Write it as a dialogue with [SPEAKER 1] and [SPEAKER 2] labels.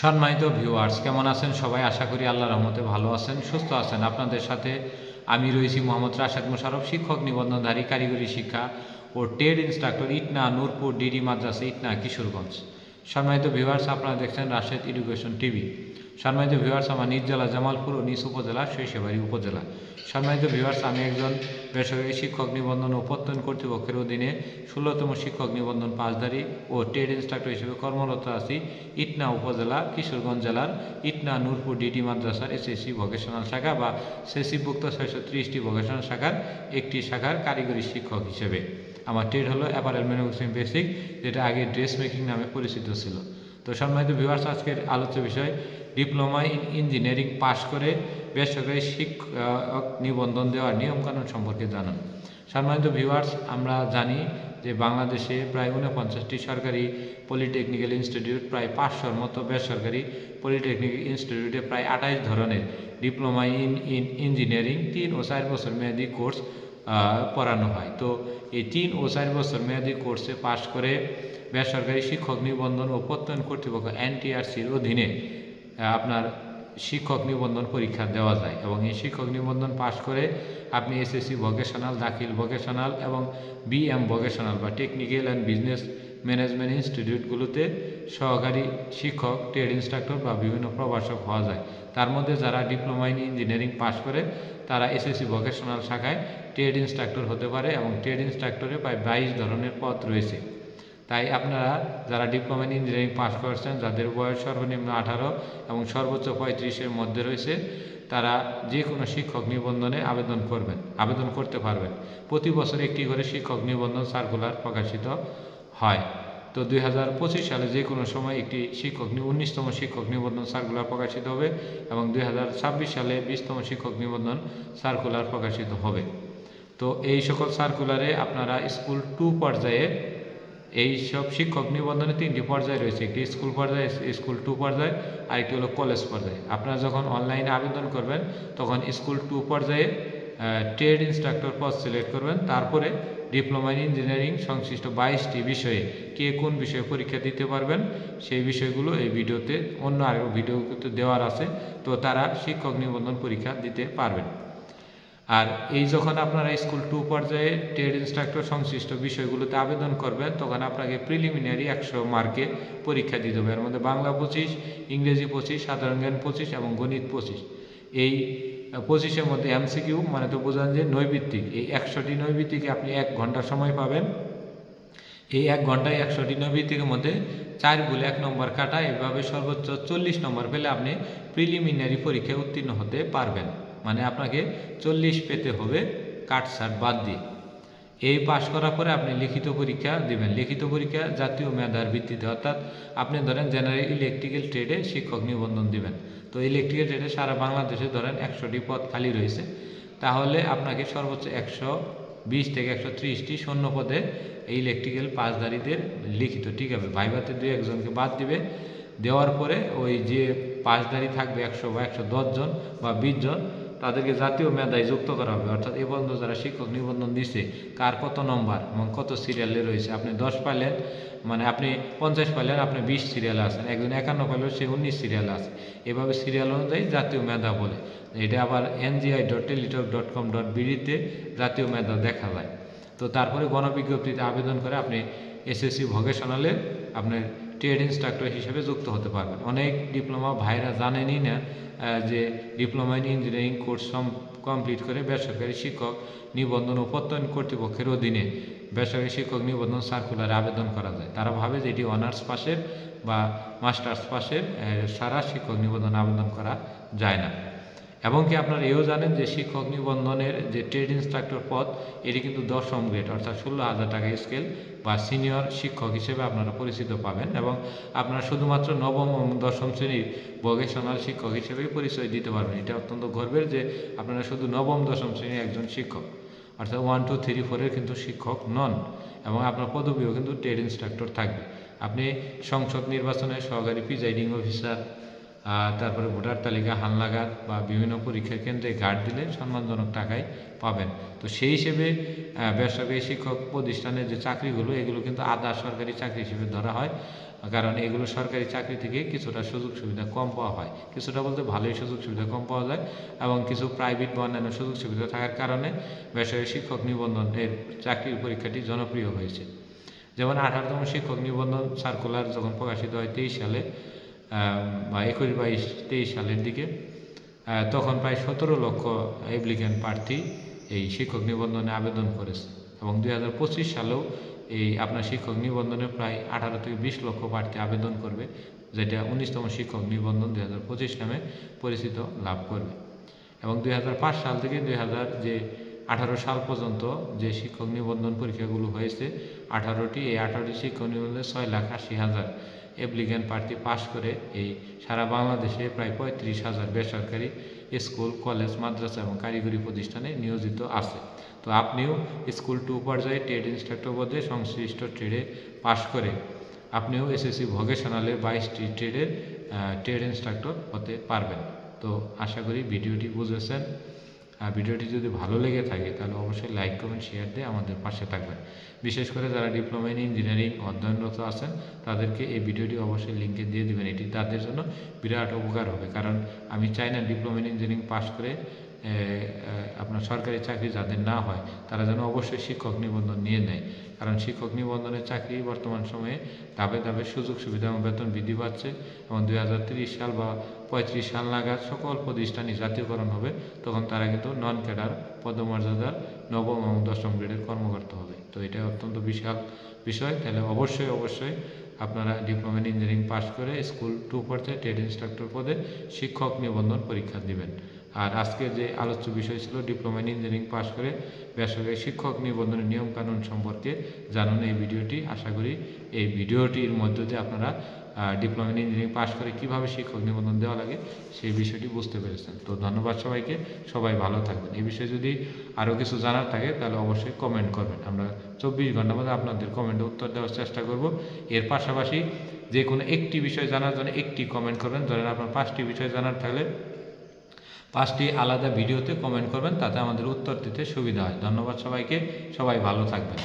[SPEAKER 1] সম্মানিত ভিউয়ার্স, কেমন আছেন সবাই? আশা করি আল্লাহর রহমতে ভালো আছেন, সুস্থ আছেন। আপনাদের সাথে আমি রয়েছি মোহাম্মদ রাশেদ মোশাররফ, শিক্ষক নিবন্ধনধারী কারিগরি শিক্ষা ও trade instructor, Itna Nurpur DD মাদ্রাসা, ইটনা, কিশোরগঞ্জ। সম্মানিত ভিউয়ার্স, আপনারা দেখছেন রাশেদ এডুকেশন টিভি। সম্মানিত ভিউয়ার্স, আমার নিজ জেলা জামালপুর ও নিজ উপজেলা শৈশবাড়ি উপজেলা। সম্মানিত ভিউয়ার্স, আমি একজন বেসরকারি শিক্ষক নিবন্ধন ও প্রত্যয়ন কর্তৃপক্ষের অধীনে 16তম শিক্ষক নিবন্ধন পাসধারী ও ট্রেড ইনস্ট্রাক্টর হিসেবে কর্মরত আছি ইটনা উপজেলা, কিশোরগঞ্জ জেলার ইটনা নূরপুর ডিডি মাদ্রাসার এসএসসি ভোকেশনাল শাখা বা সেসিভুক্ত 630টি ভোকেশনাল শাখার একটি শাখার কারিগরি শিক্ষক হিসেবে। আমার ট্রেড হলো অ্যাপারেল ম্যানুফ্যাকচারিং বেসিক, যেটা আগে ড্রেস মেকিং নামে পরিচিত ছিল। তো সম্মানিত ভিউয়ার্স, আজকের আলোচ্য বিষয় ডিপ্লোমা ইন ইঞ্জিনিয়ারিং পাশ করে বেসরকারি শিক্ষক নিবন্ধন দেওয়ার নিয়মকানুন সম্পর্কে জানান। সম্মানিত ভিউয়ার্স, আমরা জানি যে বাংলাদেশে প্রায় 49টি সরকারি পলিটেকনিক্যাল ইনস্টিটিউট, প্রায় 500-র মতো বেসরকারি পলিটেকনিক ইনস্টিটিউটে প্রায় 28 ধরনের ডিপ্লোমা ইন ইঞ্জিনিয়ারিং 3 ও 4 বছর মেয়াদী কোর্স পড়ানো হয়। তো এই 3 ও 4 বছর মেয়াদী কোর্সে পাশ করে বেসরকারি শিক্ষক নিবন্ধন ও প্রত্যয়ন কর্তৃপক্ষ NTRC'র অধীনে আপনার শিক্ষক নিবন্ধন পরীক্ষা দেওয়া যায় এবং এই শিক্ষক নিবন্ধন পাশ করে আপনি এসএসসি ভোকেশনাল, দাখিল ভোকেশনাল এবং BM ভোকেশনাল বা টেকনিক্যাল অ্যান্ড বিজনেস ম্যানেজমেন্ট ইনস্টিটিউটগুলোতে সহকারী শিক্ষক, ট্রেড ইনস্ট্রাক্টর বা বিভিন্ন প্রভাষক হওয়া যায়। তার মধ্যে যারা ডিপ্লোমা ইন ইঞ্জিনিয়ারিং পাশ করে তারা এসএসসি ভোকেশনাল শাখায় ট্রেড ইনস্ট্রাক্টর হতে পারে এবং ট্রেড ইনস্ট্রাক্টরে প্রায় 22 ধরনের পদ রয়েছে। তাই আপনারা যারা ডিপ্লোমা ইন ইঞ্জিনিয়ারিং পাস করেছেন, যাদের বয়স সর্বনিম্ন 18 এবং সর্বোচ্চ 35-এর মধ্যে রয়েছে, তারা যে কোনো শিক্ষক নিবন্ধনে আবেদন করতে পারবেন। প্রতি বছর একটি করে শিক্ষক নিবন্ধন সার্কুলার প্রকাশিত হয়। তো 2025 সালে যে কোনো সময় একটি 19তম শিক্ষক নিবন্ধন সার্কুলার প্রকাশিত হবে এবং 2026 সালে 20তম শিক্ষক নিবন্ধন সার্কুলার প্রকাশিত হবে। তো এই সকল সার্কুলারে আপনারা স্কুল 2 পর্যায়ে, এই সব শিক্ষক নিবন্ধনে 3টি পর্যায় রয়েছে, একটি স্কুল পর্যায়ে, স্কুল 2 পর্যায়ে, আর একটি হলো কলেজ পর্যায়ে। আপনারা যখন অনলাইনে আবেদন করবেন তখন স্কুল 2 পর্যায়ে ট্রেড ইনস্ট্রাক্টর পদ সিলেক্ট করবেন। তারপরে ডিপ্লোমা ইন ইঞ্জিনিয়ারিং সংশ্লিষ্ট 22টি বিষয়ে কে কোন বিষয়ে পরীক্ষা দিতে পারবেন সেই বিষয়গুলো এই ভিডিওতে, অন্য আরও ভিডিওতে দেওয়ার আছে। তো তারা শিক্ষক নিবন্ধন পরীক্ষা দিতে পারবেন। আর এই যখন আপনারা স্কুল 2 পর্যায়ে ট্রেড ইনস্ট্রাক্টর সংশ্লিষ্ট বিষয়গুলোতে আবেদন করবেন তখন আপনাকে প্রিলিমিনারি 100 মার্কে পরীক্ষা দিতে হবে। এর মধ্যে বাংলা 25, ইংরেজি 25, সাধারণ জ্ঞান 25 এবং গণিত 25। এই 25-এর মধ্যে MCQ, মানে তো বোঝান যে নৈবিত্তিক, এই 100টি নৈবিত্তিকে আপনি 1 ঘন্টা সময় পাবেন। এই 1 ঘন্টায় 100টি নৈবিত্তিকের মধ্যে 4 গুলে 1 নম্বর কাটা, এভাবে সর্বোচ্চ 40 নম্বর পেলে আপনি প্রিলিমিনারি পরীক্ষায় উত্তীর্ণ হতে পারবেন। মানে আপনাকে 40 পেতে হবে কাটছাট বাদ দিয়ে। এই পাশ করার পরে আপনি লিখিত পরীক্ষা দিবেন। লিখিত পরীক্ষা জাতীয় মেধার ভিত্তিতে, অর্থাৎ আপনি ধরেন জেনারেল ইলেকট্রিক্যাল ট্রেডে শিক্ষক নিবন্ধন দিবেন। তো ইলেকট্রিক্যাল ট্রেডে সারা বাংলাদেশে ধরেন 100টি পদ খালি রয়েছে, তাহলে আপনাকে সর্বোচ্চ 120 থেকে 130টি শূন্য পদে এই ইলেকট্রিক্যাল পাসধারীদের লিখিত, ঠিক আছে, ভাইভাতে 2-1 জনকে বাদ দিবে। দেওয়ার পরে ওই যে পাসধারী থাকবে 100 বা 110 জন বা 20 জন, তাদেরকে জাতীয় মেধায় যুক্ত করা হবে। অর্থাৎ এ পর্যন্ত যারা শিক্ষক নিবন্ধন দিচ্ছে কার কত নম্বর এবং কত সিরিয়ালে রয়েছে। আপনি 10 পাইলেন, মানে আপনি 50 পাইলেন, আপনি 20 সিরিয়ালে আছেন। একজন 51 পাইলেও সে 19 সিরিয়ালে আছে। এভাবে সিরিয়াল অনুযায়ী জাতীয় মেধা বলে। এটা আবার ngi.teletalk.com.bd-তে জাতীয় মেধা দেখা যায়। তো তারপরে গণবিজ্ঞপ্তিতে আবেদন করে আপনি এসএসসি ভোকেশনালে আপনার ট্রেড ইনস্ট্রাক্টর হিসেবে যুক্ত হতে পারবেন। অনেক ডিপ্লোমা ভাইরা জানেনই না যে diploma in engineering course complete করে বেসরকারি শিক্ষক নিবন্ধন ও প্রত্যয়ন কর্তৃপক্ষের অধীনে বেসরকারি শিক্ষক নিবন্ধন সার্কুলারে আবেদন করা যায়। তারা ভাবে যে এটি অনার্স পাশের বা মাস্টার্স পাশের সারা শিক্ষক নিবন্ধন আবেদন করা যায় না। এবং কি আপনারা এও জানেন যে শিক্ষক নিবন্ধনের যে ট্রেড ইনস্ট্রাক্টর পদ, এটি কিন্তু 10ম গ্রেড, অর্থাৎ 16,000 টাকা স্কেল বা সিনিয়র শিক্ষক হিসেবে আপনারা পরিচিত পাবেন এবং আপনারা শুধুমাত্র 9ম এবং 10ম শ্রেণীর ভোকেশনাল শিক্ষক হিসেবেই পরিচয় দিতে পারবেন। এটা অত্যন্ত গর্বের যে আপনারা শুধু 9ম 10ম শ্রেণীর একজন শিক্ষক, অর্থাৎ 1, 2, 3, 4-এর কিন্তু শিক্ষক নন এবং আপনার পদবিও কিন্তু ট্রেড ইনস্ট্রাক্টর থাকবে। আপনি সংসদ নির্বাচনে সহকারী প্রিজাইডিং অফিসার, তারপরে ভোটার তালিকা হালনাগাদ বা বিভিন্ন পরীক্ষা কেন্দ্রে গার্ড দিলে সম্মানজনক টাকায় পাবেন। তো সেই হিসেবে বেসরকারি শিক্ষক প্রতিষ্ঠানের যে চাকরিগুলো এগুলো কিন্তু আধা সরকারি চাকরি হিসেবে ধরা হয়, কারণ এগুলো সরকারি চাকরি থেকে কিছুটা সুযোগ সুবিধা কম পাওয়া হয়, কিছুটা বলতে ভালোই সুযোগ সুবিধা কম পাওয়া যায়, এবং কিছু প্রাইভেট বা অন্যান্য সুযোগ সুবিধা থাকার কারণে বেসরকারি শিক্ষক নিবন্ধনের চাকরির পরীক্ষাটি জনপ্রিয় হয়েছে। যেমন 18তম শিক্ষক নিবন্ধন সার্কুলার যখন প্রকাশিত হয় 23 সালে বা 21-22-23 সালের দিকে, তখন প্রায় 17 লক্ষ অ্যাপ্লিক্যান্ট প্রার্থী এই শিক্ষক নিবন্ধনে আবেদন করেছে, এবং 2025 সালেও এই আপনার শিক্ষক নিবন্ধনে প্রায় 18 থেকে 20 লক্ষ প্রার্থী আবেদন করবে, যেটা 19তম শিক্ষক নিবন্ধন 2025 নামে পরিচিত লাভ করবে। এবং 2005 সাল থেকে 2018 সাল পর্যন্ত যে শিক্ষক নিবন্ধন পরীক্ষাগুলো হয়েছে 18টি, এই 18টি শিক্ষক নিবন্ধনে 6,80,000 অ্যাপ্লিক্যান্ট প্রার্থী পাশ করে এই সারা বাংলাদেশে প্রায় 35,000 বেসরকারি স্কুল, কলেজ, মাদ্রাসা এবং কারিগরি প্রতিষ্ঠানে নিয়োজিত আছে। তো আপনিও স্কুল 2 পর্যায়ে ট্রেড ইনস্ট্রাক্টর পদে সংশ্লিষ্ট ট্রেডে পাশ করে আপনিও এসএসসি ভোকেশনালে 22টি ট্রেডের ট্রেড ইনস্ট্রাক্টর হতে পারবেন। তো আশা করি ভিডিওটি বুঝেছেন। ভিডিওটি যদি ভালো লেগে থাকে তাহলে অবশ্যই লাইক, কমেন্ট, শেয়ার দিয়ে আমাদের পাশে থাকবেন। বিশেষ করে যারা ডিপ্লোমা ইন ইঞ্জিনিয়ারিং অধ্যয়নরত আছেন তাদেরকে এই ভিডিওটি অবশ্যই লিঙ্কে দিয়ে দেবেন, এটি তাদের জন্য বিরাট উপকার হবে। কারণ আমি চাই না ডিপ্লোমা ইন ইঞ্জিনিয়ারিং পাশ করে আপনার সরকারি চাকরি যাদের না হয় তারা যেন অবশ্যই শিক্ষক নিবন্ধন নিয়ে নেয়, কারণ শিক্ষক নিবন্ধনের চাকরি বর্তমান সময়ে ধাপে ধাপে সুযোগ সুবিধা এবং বেতন বৃদ্ধি পাচ্ছে, এবং 2030 সাল বা 35 সাল নাগাদ সকল প্রতিষ্ঠানই জাতীয়করণ হবে, তখন তারা কিন্তু নন ক্যাডার পদমর্যাদার 9ম এবং 10ম গ্রেডের কর্মকর্তা হবে। তো এটা অত্যন্ত বিশাল বিষয়। তাহলে অবশ্যই আপনারা ডিপ্লোমা ইন ইঞ্জিনিয়ারিং পাশ করে স্কুল 2 পর্যায়ে ট্রেড ইনস্ট্রাক্টর পদে শিক্ষক নিবন্ধন পরীক্ষা দিবেন। আর আজকের যে আলোচ্য বিষয় ছিল ডিপ্লোমা ইন ইঞ্জিনিয়ারিং পাশ করে বেসরকারি শিক্ষক নিবন্ধনের নিয়মকানুন সম্পর্কে জানুন এই ভিডিওটি। আশা করি এই ভিডিওটির মধ্য দিয়ে আপনারা ডিপ্লোমা ইন ইঞ্জিনিয়ারিং পাশ করে কীভাবে শিক্ষক নিবন্ধন দেওয়া লাগে সেই বিষয়টি বুঝতে পেরেছেন। তো ধন্যবাদ সবাইকে, সবাই ভালো থাকবেন। এই বিষয়ে যদি আরও কিছু জানার থাকে তাহলে অবশ্যই কমেন্ট করবেন, আমরা 24 ঘন্টার মধ্যে আপনাদের কমেন্টে উত্তর দেওয়ার চেষ্টা করব। এর পাশাপাশি যে কোনো একটি বিষয় জানার জন্য একটি কমেন্ট করবেন। ধরেন আপনার 5টি বিষয় জানার থাকলে 5টি আলাদা ভিডিওতে কমেন্ট করবেন, তাতে আমাদের উত্তর দিতে সুবিধা হয়। ধন্যবাদ সবাইকে, সবাই ভালো থাকবেন।